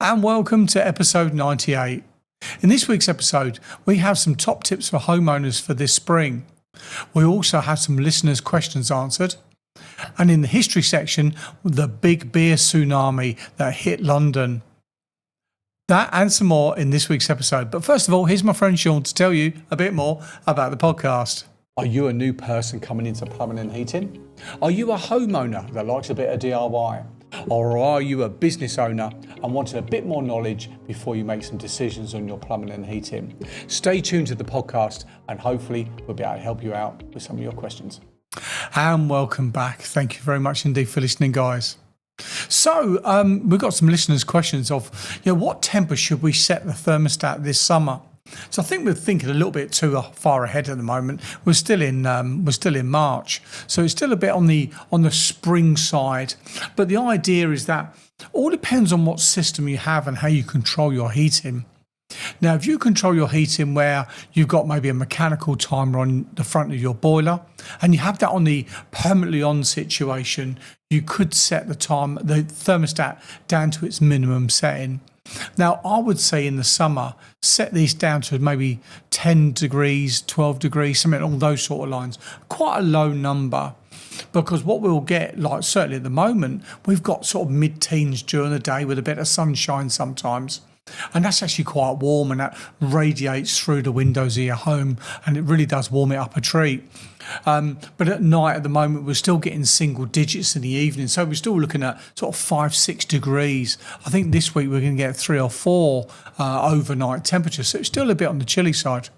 And welcome to episode 98. In this week's episode, we have some top tips for homeowners for this spring. We also have some listeners' questions answered. And in the history section, the big beer tsunami that hit London. That and some more in this week's episode. But first of all, here's my friend Sean to tell you a bit more about the podcast. Are you a new person coming into plumbing and heating? Are you a homeowner that likes a bit of DIY? Or are you a business owner and wanted a bit more knowledge before you make some decisions on your plumbing and heating? Stay tuned to the podcast and hopefully we'll be able to help you out with some of your questions. And welcome back. Thank you very much indeed for listening, guys. So we've got some listeners' questions of, what temper should we set the thermostat this summer? So I think we're thinking a little bit too far ahead at the moment. We're still in March, so it's still a bit on the spring side. But the idea is that all depends on what system you have and how you control your heating. Now, if you control your heating where you've got maybe a mechanical timer on the front of your boiler and you have that on the permanently on situation, you could set the thermostat down to its minimum setting. Now, I would say in the summer, set these down to maybe 10 degrees, 12 degrees, something along those sort of lines. Quite a low number, because what we'll get, like certainly at the moment, we've got sort of mid-teens during the day with a bit of sunshine sometimes. And that's actually quite warm, and that radiates through the windows of your home, and it really does warm it up a treat. But at night at the moment, we're still getting single digits in the evening. So we're still looking at sort of 5-6 degrees. I think this week we're going to get 3 or 4 overnight temperatures. So it's still a bit on the chilly side.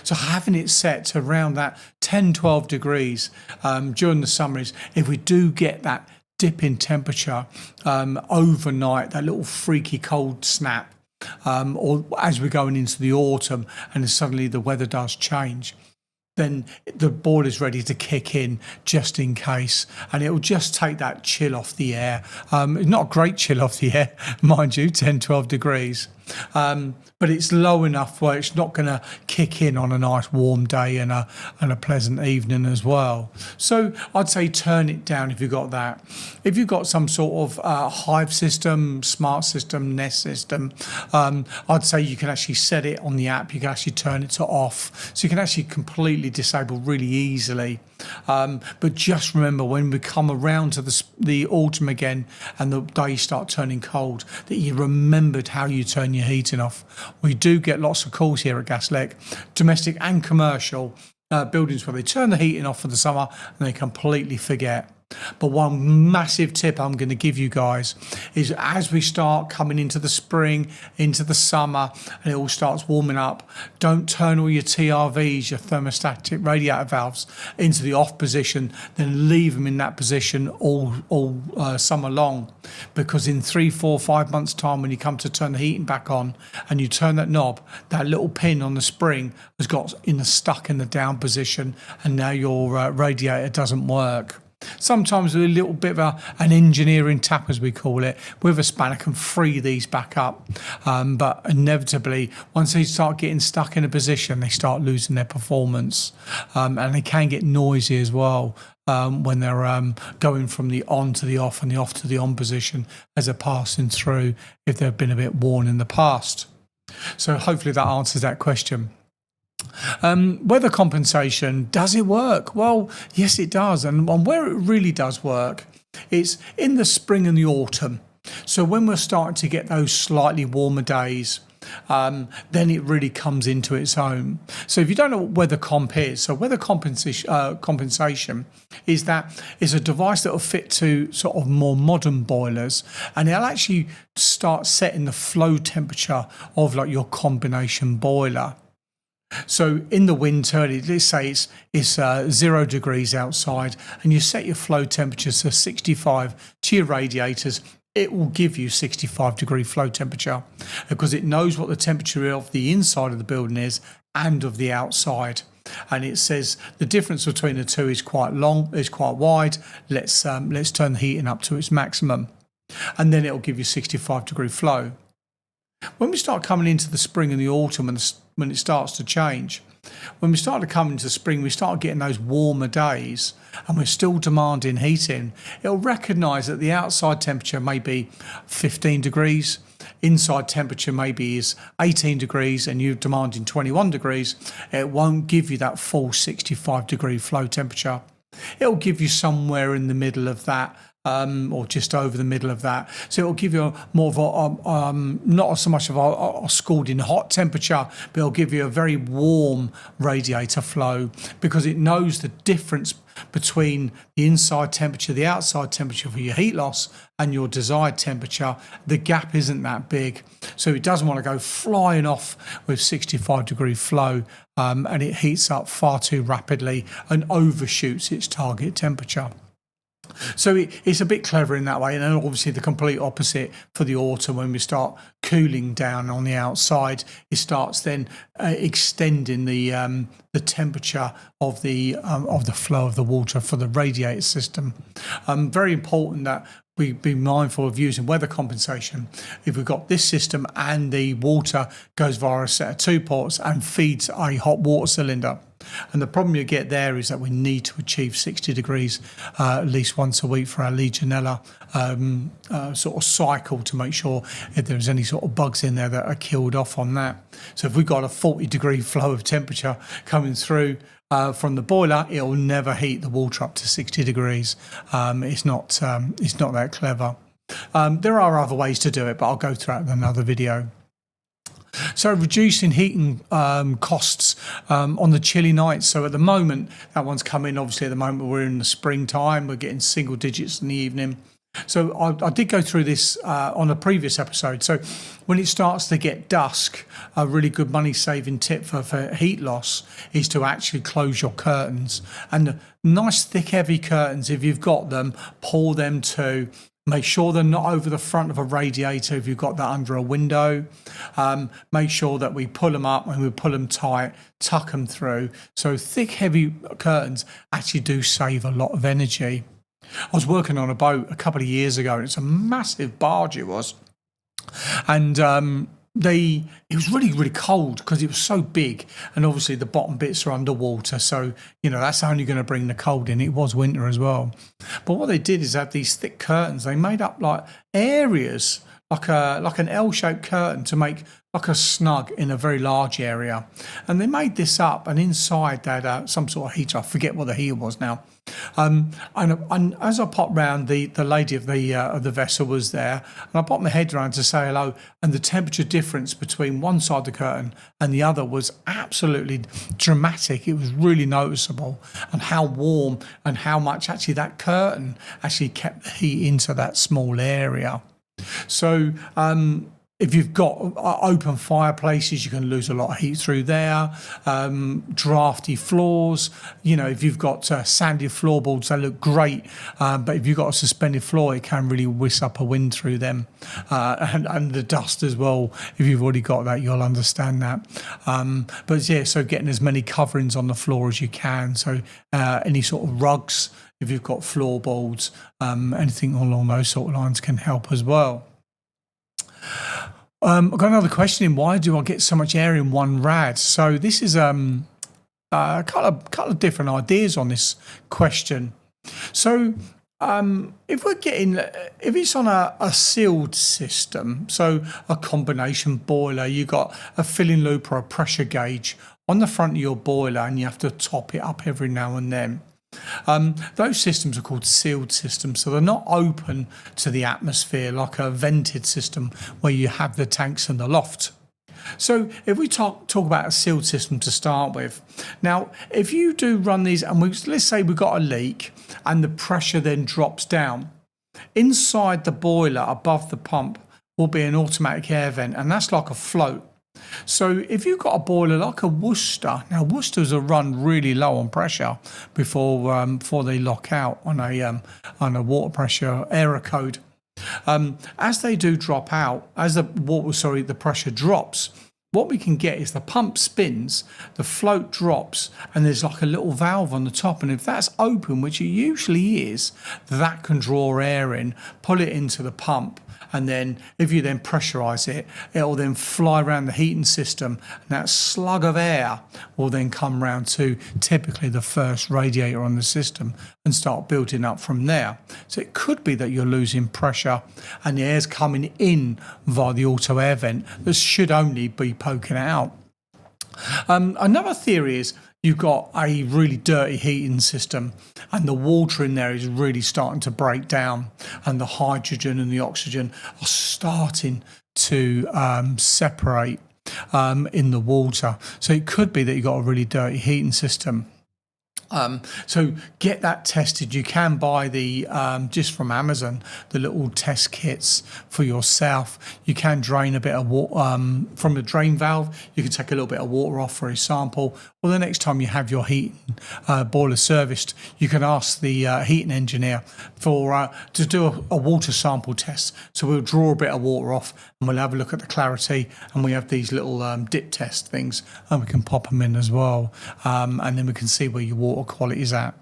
So having it set to around that 10-12 degrees during the summer is, if we do get that dip in temperature overnight, that little freaky cold snap, or as we're going into the autumn and suddenly the weather does change, then the boiler's ready to kick in just in case, and it'll just take that chill off the air. Not a great chill off the air, mind you, 10-12 degrees, but it's low enough where it's not going to kick in on a nice warm day and a pleasant evening as well. So I'd say turn it down if you've got that. If you've got some sort of Hive system, smart system, Nest system, I'd say you can actually set it on the app. You can actually turn it to off, so you can actually completely disable really easily. But just remember, when we come around to the autumn again and the days start turning cold, that you remembered how you turn your heating off. We do get lots of calls here at Gaslec, domestic and commercial buildings, where they turn the heating off for the summer and they completely forget. But one massive tip I'm going to give you guys is, as we start coming into the spring, into the summer, and it all starts warming up, don't turn all your TRVs, your thermostatic radiator valves, into the off position, then leave them in that position all summer long. Because in 3, 4, 5 months' time, when you come to turn the heating back on and you turn that knob, that little pin on the spring has got stuck in the down position, and now your radiator doesn't work. Sometimes with a little bit of an engineering tap, as we call it, with a spanner can free these back up. But inevitably, once they start getting stuck in a position, they start losing their performance. And they can get noisy as well when they're going from the on to the off and the off to the on position as they're passing through, if they've been a bit worn in the past. So hopefully that answers that question. Weather compensation, does it work? Well, yes, it does. And where it really does work, it's in the spring and the autumn. So when we're starting to get those slightly warmer days, then it really comes into its own. So if you don't know what weather comp is, so weather compensation is a device that will fit to sort of more modern boilers, and it'll actually start setting the flow temperature of like your combination boiler. So in the winter, let's say it's 0 degrees outside, and you set your flow temperature to 65 to your radiators, it will give you 65 degree flow temperature, because it knows what the temperature of the inside of the building is and of the outside. And it says the difference between the two is quite wide. Let's turn the heating up to its maximum, and then it'll give you 65 degree flow. When we start coming into the spring and the autumn, when it starts to change, when we start to come into spring, we start getting those warmer days and we're still demanding heating. It'll recognise that the outside temperature may be 15 degrees, inside temperature maybe is 18 degrees and you're demanding 21 degrees, it won't give you that full 65 degree flow temperature. It'll give you somewhere in the middle of that, or just over the middle of that. So it'll give you more of a, not so much of a scalding hot temperature, but it'll give you a very warm radiator flow, because it knows the difference between the inside temperature, the outside temperature for your heat loss, and your desired temperature. The gap isn't that big. So it doesn't want to go flying off with 65 degree flow, and it heats up far too rapidly and overshoots its target temperature. So it's a bit clever in that way, and then obviously the complete opposite for the autumn. When we start cooling down on the outside, it starts then extending the temperature of the flow of the water for the radiator system. Very important that we be mindful of using weather compensation. If we've got this system and the water goes via a set of 2 ports and feeds a hot water cylinder. And the problem you get there is that we need to achieve 60 degrees at least once a week for our Legionella sort of cycle, to make sure if there's any sort of bugs in there that are killed off on that. So if we've got a 40 degree flow of temperature coming through from the boiler, it'll never heat the water up to 60 degrees. It's not that clever. There are other ways to do it, but I'll go through it in another video. So reducing heating costs on the chilly nights. So at the moment, that one's come in. Obviously, at the moment, we're in the springtime. We're getting single digits in the evening. So I did go through this on a previous episode. So when it starts to get dusk, a really good money-saving tip for heat loss is to actually close your curtains. And nice, thick, heavy curtains, if you've got them, pull them to. Make sure they're not over the front of a radiator if you've got that under a window. Make sure that we pull them up and we pull them tight, tuck them through. So thick, heavy curtains actually do save a lot of energy. I was working on a boat a couple of years ago, and it's a massive barge it was. And it was really, really cold because it was so big, and obviously the bottom bits are underwater, so that's only going to bring the cold in. It was winter as well, but what they did is have these thick curtains. They made up like areas, like an L-shaped curtain to make like a snug in a very large area, and they made this up, and inside they had some sort of heater. I forget what the heater was now. And as I popped round, the lady of the vessel was there, and I popped my head around to say hello, and the temperature difference between one side of the curtain and the other was absolutely dramatic. It was really noticeable, and how warm and how much actually that curtain actually kept the heat into that small area. So if you've got open fireplaces, you can lose a lot of heat through there. Drafty floors, if you've got sandy floorboards, they look great. But if you've got a suspended floor, it can really whisk up a wind through them. And the dust as well. If you've already got that, you'll understand that. But yeah, so getting as many coverings on the floor as you can. So any sort of rugs, if you've got floorboards, anything along those sort of lines can help as well. I've got another question in. Why do I get so much air in one rad? So this is a couple of different ideas on this question. So if it's on a sealed system, so a combination boiler, you've got a filling loop or a pressure gauge on the front of your boiler, and you have to top it up every now and then. Those systems are called sealed systems, so they're not open to the atmosphere like a vented system where you have the tanks and the loft. So if we talk about a sealed system to start with, now if you do run these, and let's say we've got a leak and the pressure then drops down, inside the boiler above the pump will be an automatic air vent, and that's like a float. So if you've got a boiler like a Worcester, now Worcesters are run really low on pressure before they lock out on a water pressure error code. As they do drop out, as the pressure drops, what we can get is the pump spins, the float drops, and there's like a little valve on the top. And if that's open, which it usually is, that can draw air in, pull it into the pump, And then if you then pressurize it, it'll then fly around the heating system, and that slug of air will then come round to typically the first radiator on the system and start building up from there. So it could be that you're losing pressure and the air's coming in via the auto air vent that should only be poking out. Another theory is you've got a really dirty heating system and the water in there is really starting to break down, and the hydrogen and the oxygen are starting to separate in the water. So it could be that you've got a really dirty heating system. So get that tested. You can buy the just from Amazon, the little test kits for yourself. You can drain a bit of water from the drain valve. You can take a little bit of water off for a sample. Well, the next time you have your heating boiler serviced, you can ask the heating engineer for to do a water sample test. So we'll draw a bit of water off and we'll have a look at the clarity, and we have these little dip test things, and we can pop them in as well, and then we can see where your water quality is at.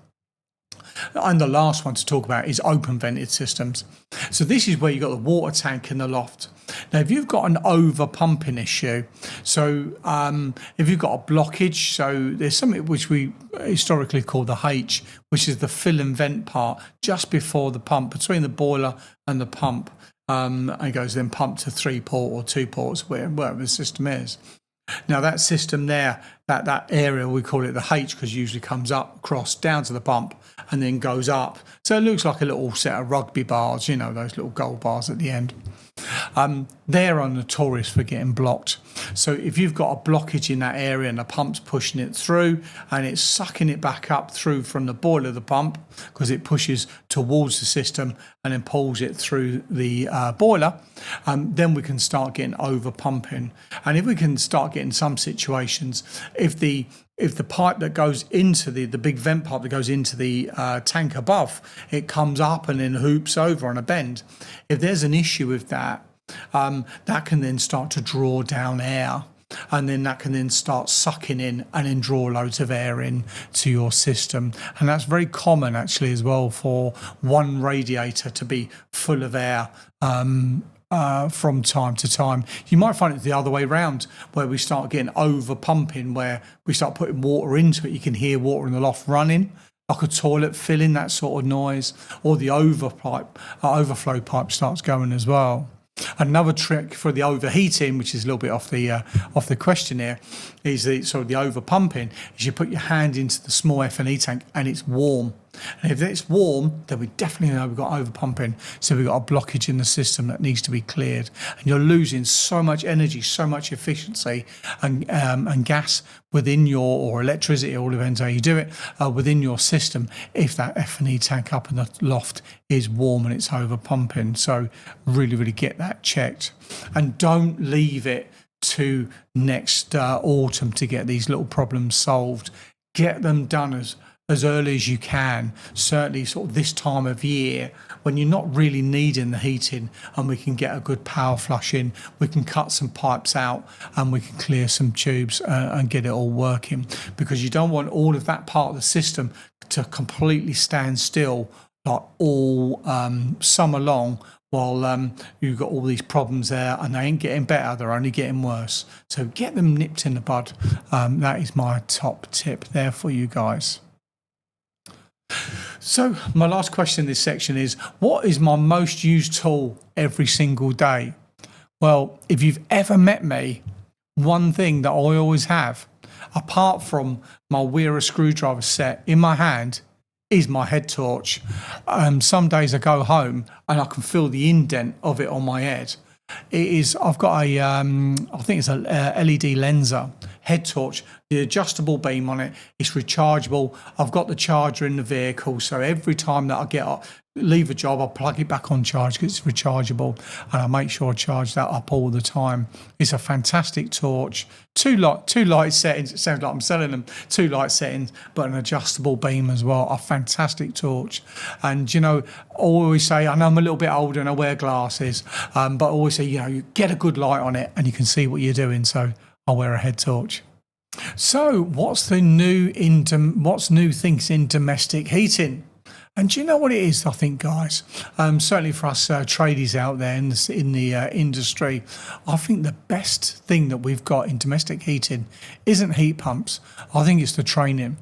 And the last one to talk about is open vented systems. So this is where you've got the water tank in the loft. Now, if you've got an over pumping issue, so if you've got a blockage, so there's something which we historically call the H, which is the fill and vent part just before the pump, between the boiler and the pump, and it goes then pumped to 3-port or 2 ports, wherever the system is. Now that system there, that area, we call it the H because it usually comes up, across, down to the pump and then goes up. So it looks like a little set of rugby bars, you know, those little gold bars at the end. They're notorious for getting blocked. So if you've got a blockage in that area and the pump's pushing it through and it's sucking it back up through from the boiler to the pump, because it pushes towards the system and then pulls it through the boiler, then we can start getting over pumping. And if we can start getting some situations, if the pipe that goes into the big vent pipe that goes into the tank above, it comes up and then hoops over on a bend. If there's an issue with that, that can then start to draw down air, and then that can then start sucking in and then draw loads of air in to your system. And that's very common actually as well, for one radiator to be full of air from time to time. You might find it the other way around, where we start getting over pumping, where we start putting water into it. You can hear water in the loft running, like a toilet filling, that sort of noise, or the overflow pipe starts going as well. Another trick for the overheating, which is a little bit off the question here, is the over pumping, is you put your hand into the small F&E tank and it's warm. And if it's warm, then we definitely know we've got over pumping. So we've got a blockage in the system that needs to be cleared. And you're losing so much energy, so much efficiency and gas within or electricity, all depends how you do it, within your system, if that F&E tank up in the loft is warm and it's over pumping. So really, really get that checked. And don't leave it to next autumn to get these little problems solved. Get them done as early as you can, certainly sort of this time of year when you're not really needing the heating, and we can get a good power flush in, we can cut some pipes out and we can clear some tubes and get it all working, because you don't want all of that part of the system to completely stand still like all summer long, while you've got all these problems there and they ain't getting better, they're only getting worse. So get them nipped in the bud. That is my top tip there for you guys. So my last question in this section is, what is my most used tool every single day? Well, if you've ever met me, one thing that I always have, apart from my Weir screwdriver set in my hand, is my head torch. Some days I go home and I can feel the indent of it on my head. I've got I think it's a LED Lenser head torch, the adjustable beam on it. It's rechargeable. I've got the charger in the vehicle, so every time that I get up, leave a job, I'll plug it back on charge because it's rechargeable, and I make sure I charge that up all the time. It's a fantastic torch. Two light settings. It sounds like I'm selling them. 2 light settings, but an adjustable beam as well. A fantastic torch. And you know, I always say, I know I'm a little bit older and I wear glasses, but I always say, you know, you get a good light on it and you can see what you're doing. So I wear a head torch. So what's new things in domestic heating? And do you know what it is, I think, guys? Certainly for us tradies out there in the industry, I think the best thing that we've got in domestic heating isn't heat pumps. I think it's the training.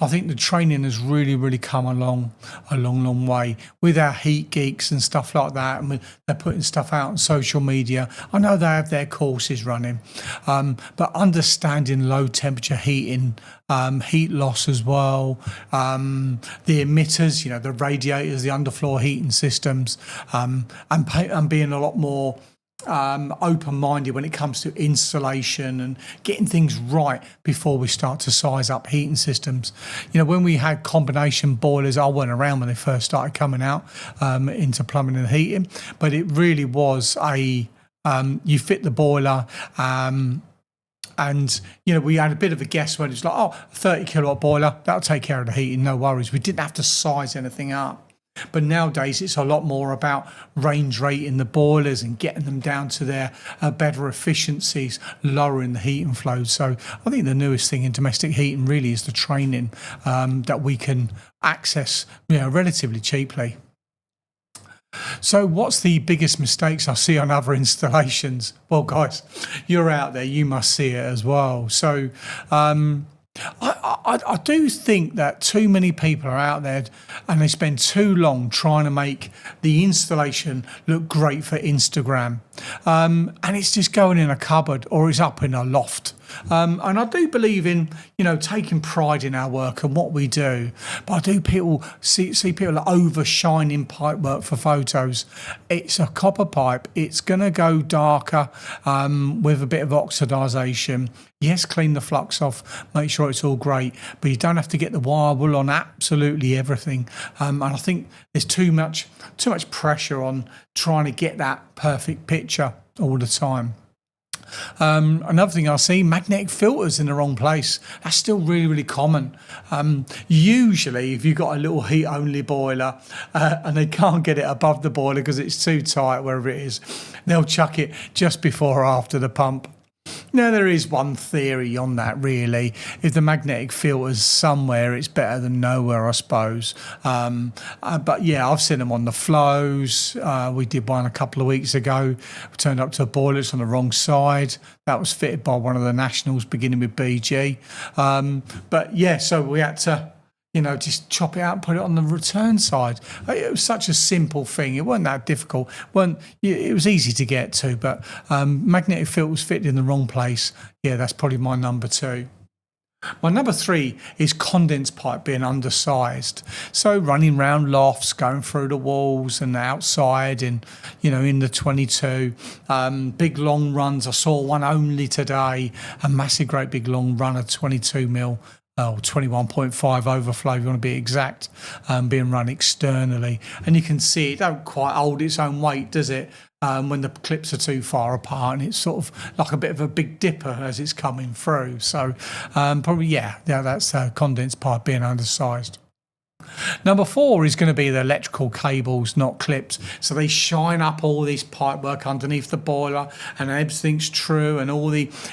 I think the training has really, really come along a long, long way with our heat geeks and stuff like that. And they're putting stuff out on social media. I know they have their courses running, but understanding low temperature heating, heat loss as well, the emitters, the radiators, the underfloor heating systems, and being a lot more open-minded when it comes to installation and getting things right before we start to size up heating systems. When we had combination boilers, I went around when they first started coming out into plumbing and heating, but it really was you fit the boiler, and we had a bit of a guess when it's like, a 30 kilowatt boiler, that'll take care of the heating, no worries. We didn't have to size anything up. But nowadays it's a lot more about range rating the boilers and getting them down to their better efficiencies, lowering the heating flow. So I think the newest thing in domestic heating really is the training that we can access relatively cheaply. So what's the biggest mistakes I see on other installations? Well, guys, you're out there, you must see it as well. So I do think that too many people are out there and they spend too long trying to make the installation look great for Instagram. And it's just going in a cupboard or it's up in a loft. And I do believe in, taking pride in our work and what we do. But I do see people overshining pipe work for photos. It's a copper pipe. It's going to go darker with a bit of oxidisation. Yes, clean the flux off, make sure it's all great, but you don't have to get the wire wool on absolutely everything. And I think there's too much pressure on trying to get that perfect picture all the time. Another thing I see, magnetic filters in the wrong place. That's still really, really common. Usually, if you've got a little heat only boiler and they can't get it above the boiler because it's too tight, wherever it is, they'll chuck it just before or after the pump. Now, there is one theory on that, really. If the magnetic filter's somewhere, it's better than nowhere, I suppose. But yeah, I've seen them on the flows. We did one a couple of weeks ago. We turned up to a boiler, it's on the wrong side. That was fitted by one of the nationals, beginning with BG. But yeah, so we had to just chop it out and put it on the return side. It was such a simple thing. It wasn't that difficult. It was easy to get to, but magnetic filters fitted in the wrong place. Yeah, that's probably my number 2. My number 3 is condense pipe being undersized. So running round lofts, going through the walls and outside in the 22. Big long runs. I saw one only today, a massive, great big long run of 22 mil. 21.5 overflow, if you want to be exact, being run externally. And you can see it don't quite hold its own weight, does it, when the clips are too far apart, and it's sort of like a bit of a big dipper as it's coming through. So probably, that's condensed pipe being undersized. Number 4 is going to be the electrical cables not clipped. So they shine up all this pipe work underneath the boiler and everything's true, and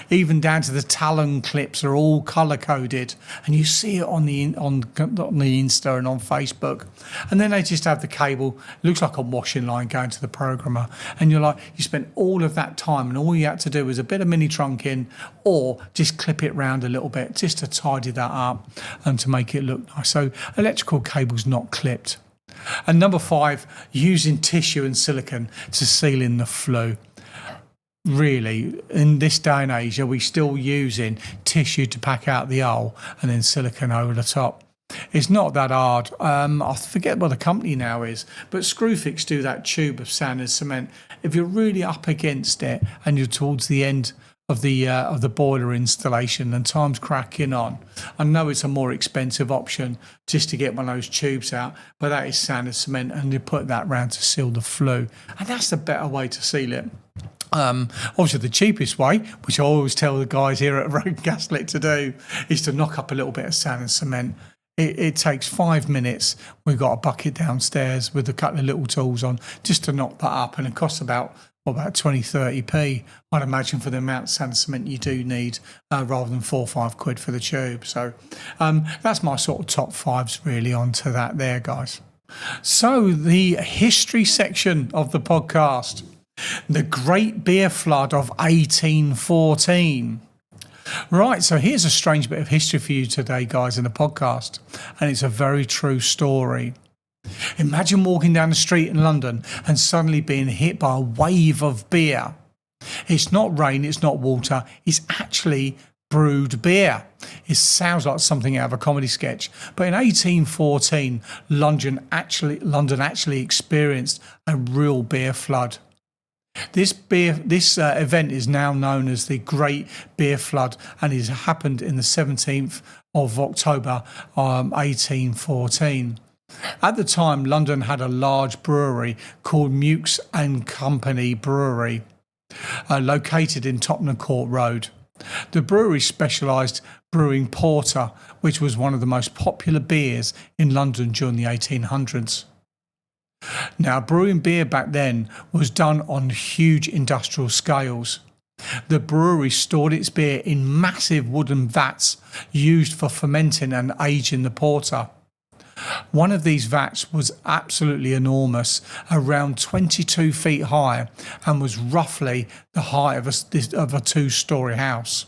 even down to the talon clips are all colour coded, and you see it on the Insta and on Facebook. And then they just have the cable, looks like a washing line going to the programmer, and you spent all of that time and all you had to do was a bit of mini trunking or just clip it round a little bit just to tidy that up and to make it look nice. So electrical cables not clipped. And number 5, using tissue and silicone to seal in the flue. Really, in this day and age, are we still using tissue to pack out the hole and then silicone over the top? It's not that hard. I forget what the company now is, but Screwfix do that tube of sand and cement. If you're really up against it and you're towards the end of the boiler installation and time's cracking on, I know it's a more expensive option just to get one of those tubes out, but that is sand and cement, and you put that round to seal the flue, and that's the better way to seal it. Obviously the cheapest way, which I always tell the guys here at Gaslec to do, is to knock up a little bit of sand and cement. It takes 5 minutes. We've got a bucket downstairs with a couple of little tools on just to knock that up, and it costs about 20-30p, I'd imagine, for the amount of sand and cement you do need, rather than 4 or 5 quid for the tube. So that's my sort of top 5s really onto that there, guys. So, the history section of the podcast, the Great Beer Flood of 1814. Right, so here's a strange bit of history for you today, guys, in the podcast, and it's a very true story. Imagine walking down the street in London and suddenly being hit by a wave of beer. It's not rain, it's not water, it's actually brewed beer. It sounds like something out of a comedy sketch, but in 1814, London actually experienced a real beer flood. This event is now known as the Great Beer Flood, and it happened in the 17th of October 1814. At the time, London had a large brewery called Mukes and Company Brewery, located in Tottenham Court Road. The brewery specialised brewing porter, which was one of the most popular beers in London during the 1800s. Now, brewing beer back then was done on huge industrial scales. The brewery stored its beer in massive wooden vats used for fermenting and aging the porter. One of these vats was absolutely enormous, around 22 feet high, and was roughly the height of a two-storey house.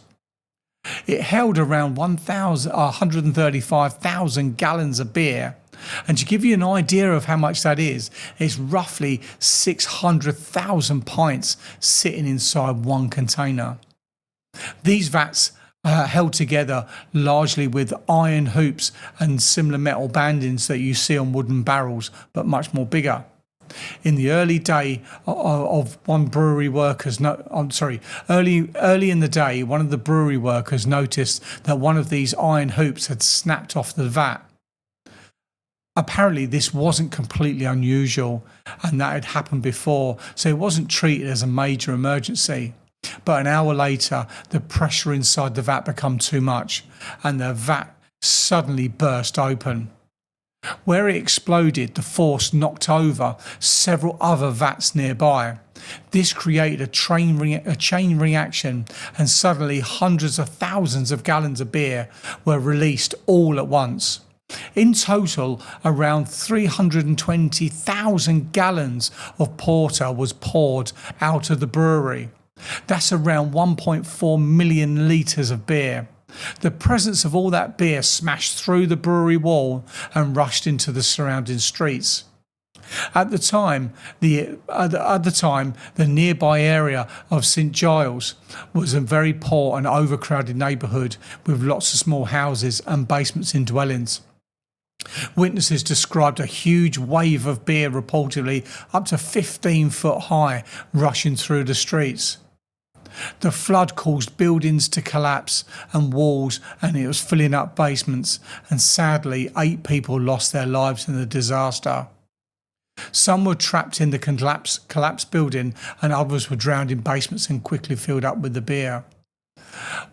It held around 135,000 gallons of beer, and to give you an idea of how much that is, it's roughly 600,000 pints sitting inside one container. These vats held together largely with iron hoops and similar metal bandings that you see on wooden barrels, but much more bigger. In the early day of early in the day, one of the brewery workers noticed that one of these iron hoops had snapped off the vat. Apparently, this wasn't completely unusual, and that had happened before, so it wasn't treated as a major emergency. But an hour later, the pressure inside the vat became too much, and the vat suddenly burst open. Where it exploded, the force knocked over several other vats nearby. This created a chain reaction, and suddenly hundreds of thousands of gallons of beer were released all at once. In total, around 320,000 gallons of porter was poured out of the brewery. That's around 1.4 million litres of beer. The presence of all that beer smashed through the brewery wall and rushed into the surrounding streets. At the time, the nearby area of St Giles was a very poor and overcrowded neighbourhood with lots of small houses and basements in dwellings. Witnesses described a huge wave of beer, reportedly up to 15 foot high, rushing through the streets. The flood caused buildings to collapse and walls, and it was filling up basements, and sadly 8 people lost their lives in the disaster. Some were trapped in the collapsed building, and others were drowned in basements and quickly filled up with the beer.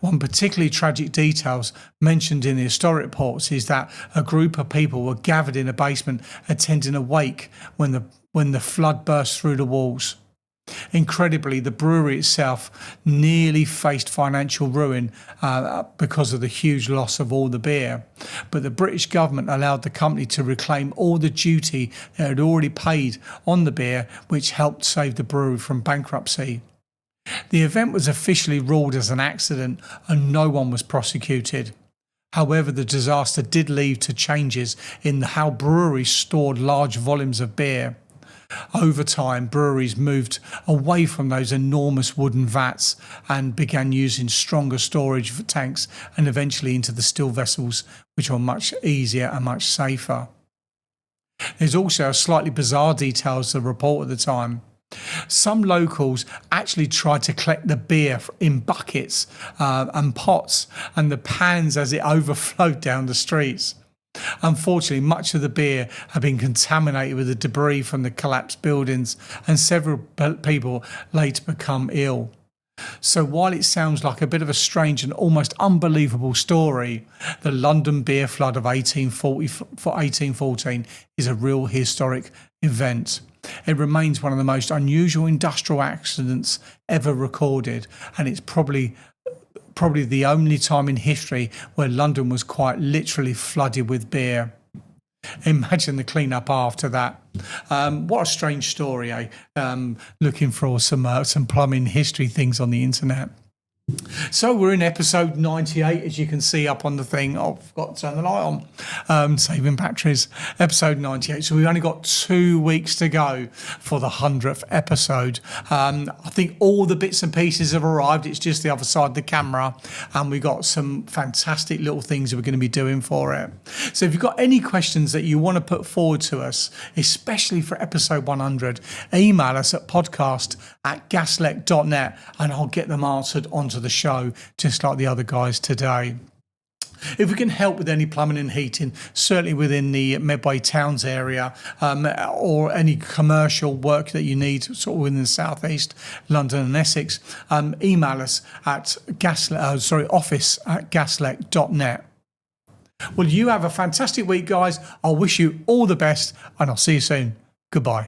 One particularly tragic detail mentioned in the historic reports is that a group of people were gathered in a basement attending a wake when the flood burst through the walls. Incredibly, the brewery itself nearly faced financial ruin because of the huge loss of all the beer, but the British government allowed the company to reclaim all the duty they had already paid on the beer, which helped save the brewery from bankruptcy. The event was officially ruled as an accident and no one was prosecuted. However, the disaster did lead to changes in how breweries stored large volumes of beer. Over time, breweries moved away from those enormous wooden vats and began using stronger storage tanks and eventually into the steel vessels, which were much easier and much safer. There's also a slightly bizarre detail to the report at the time. Some locals actually tried to collect the beer in buckets and pots and the pans as it overflowed down the streets. Unfortunately, much of the beer had been contaminated with the debris from the collapsed buildings, and several people later become ill. So while it sounds like a bit of a strange and almost unbelievable story, the London beer flood of 1814 is a real historic event. It remains one of the most unusual industrial accidents ever recorded, and it's probably the only time in history where London was quite literally flooded with beer. Imagine the cleanup after that. What a strange story, eh? Looking for some plumbing history things on the internet. So we're in episode 98, as you can see up on the thing. Oh, I've got to turn the light on. Saving batteries. Episode 98. So we've only got 2 weeks to go for the 100th episode. I think all the bits and pieces have arrived. It's just the other side of the camera. And we got some fantastic little things that we're going to be doing for it. So if you've got any questions that you want to put forward to us, especially for episode 100, email us at podcast@gaslec.net and I'll get them answered onto the show, just like the other guys today. If we can help with any plumbing and heating, certainly within the Medway Towns area, or any commercial work that you need sort of within the southeast, London and Essex, email us at office@gaslec.net. Well, you have a fantastic week, guys. I'll wish you all the best and I'll see you soon. Goodbye.